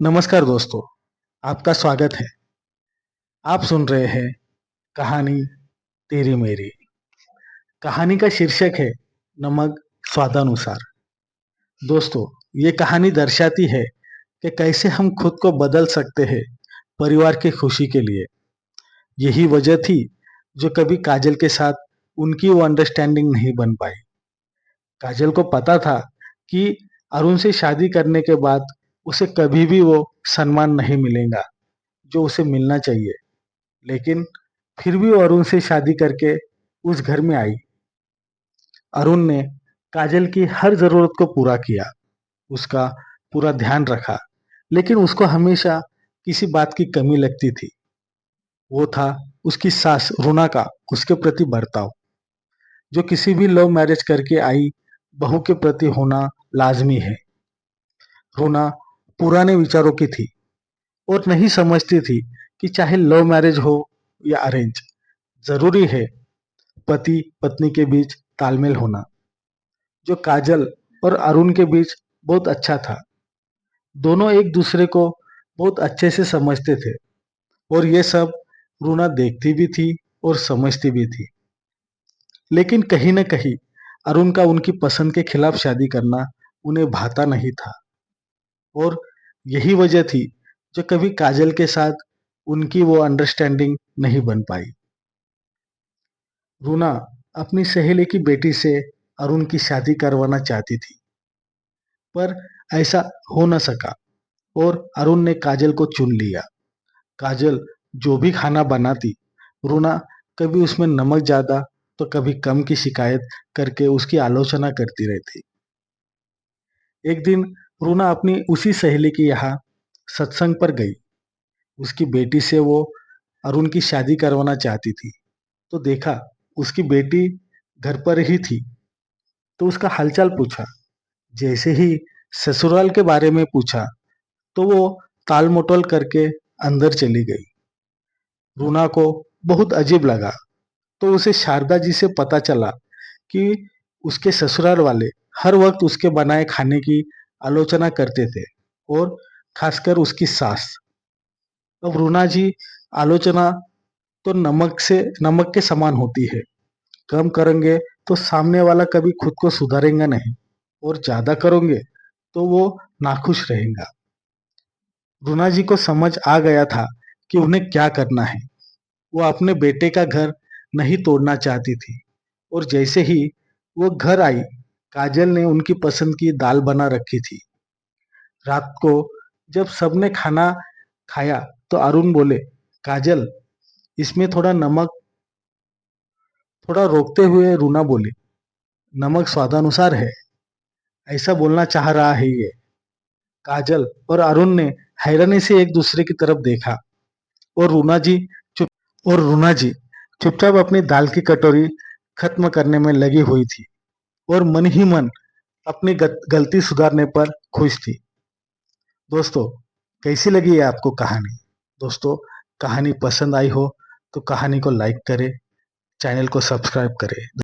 नमस्कार दोस्तों, आपका स्वागत है। आप सुन रहे हैं कहानी तेरी मेरी। कहानी का शीर्षक है नमक स्वादानुसार। दोस्तों, ये कहानी दर्शाती है कि कैसे हम खुद को बदल सकते हैं परिवार की खुशी के लिए। यही वजह थी जो कभी काजल के साथ उनकी वो अंडरस्टैंडिंग नहीं बन पाई। काजल को पता था कि अरुण से शादी करने के बाद उसे कभी भी वो सम्मान नहीं मिलेगा जो उसे मिलना चाहिए। लेकिन फिर भी वो अरुण से शादी करके उस घर में आई। अरुण ने काजल की हर जरूरत को पूरा किया, उसका पूरा ध्यान रखा, लेकिन उसको हमेशा किसी बात की कमी लगती थी। वो था उसकी सास रुना का उसके प्रति बर्ताव, जो किसी भी लव मैरिज करके आई बहू के प्रति होना लाजमी है। रुना पुराने विचारों की थी और नहीं समझती थी कि चाहे लव मैरिज हो या अरेंज, जरूरी है पति पत्नी के बीच तालमेल होना, जो काजल और अरुण के बीच बहुत अच्छा था। दोनों एक दूसरे को बहुत अच्छे से समझते थे और ये सब रूना देखती भी थी और समझती भी थी। लेकिन कहीं न कहीं अरुण का उनकी पसंद के खिलाफ शादी करना उन्हें भाता नहीं था और यही वजह थी जो कभी काजल के साथ उनकी वो अंडरस्टैंडिंग नहीं बन पाई। रूना अपनी सहेली की बेटी से अरुण की शादी करवाना चाहती थी, पर ऐसा हो न सका और अरुण ने काजल को चुन लिया। काजल जो भी खाना बनाती, रूना कभी उसमें नमक ज्यादा तो कभी कम की शिकायत करके उसकी आलोचना करती रहती। एक दिन रूना अपनी उसी सहेली के यहाँ सत्संग पर गई। उसकी बेटी से वो अरुण की शादी करवाना चाहती थी, तो देखा उसकी बेटी घर पर ही थी, तो उसका हालचाल पूछा। जैसे ही ससुराल के बारे में पूछा, तो वो ताल मटोल करके अंदर चली गई। रूना को बहुत अजीब लगा, तो उसे शारदा जी से पता चला कि उसके ससुराल वाले हर वक्त उसके बनाए खाने की आलोचना करते थे और खासकर उसकी सास। अब रूना जी, आलोचना तो नमक के समान होती है। कम करेंगे तो सामने वाला कभी खुद को सुधारेगा नहीं और ज्यादा करोगे तो वो नाखुश रहेगा। रूना जी को समझ आ गया था कि उन्हें क्या करना है। वो अपने बेटे का घर नहीं तोड़ना चाहती थी और जैसे ही वो घर आई, काजल ने उनकी पसंद की दाल बना रखी थी। रात को जब सबने खाना खाया, तो अरुण बोले, काजल, इसमें थोड़ा नमक। थोड़ा रोकते हुए रूना बोली, नमक स्वादानुसार है, ऐसा बोलना चाह रहा है ये। काजल और अरुण ने हैरानी से एक दूसरे की तरफ देखा और रूना जी चुपचाप अपनी दाल की कटोरी खत्म करने में लगी हुई थी और मन ही मन अपनी गलती सुधारने पर खुश थी। दोस्तों, कैसी लगी है आपको कहानी? दोस्तों, कहानी पसंद आई हो तो कहानी को लाइक करें, चैनल को सब्सक्राइब करें।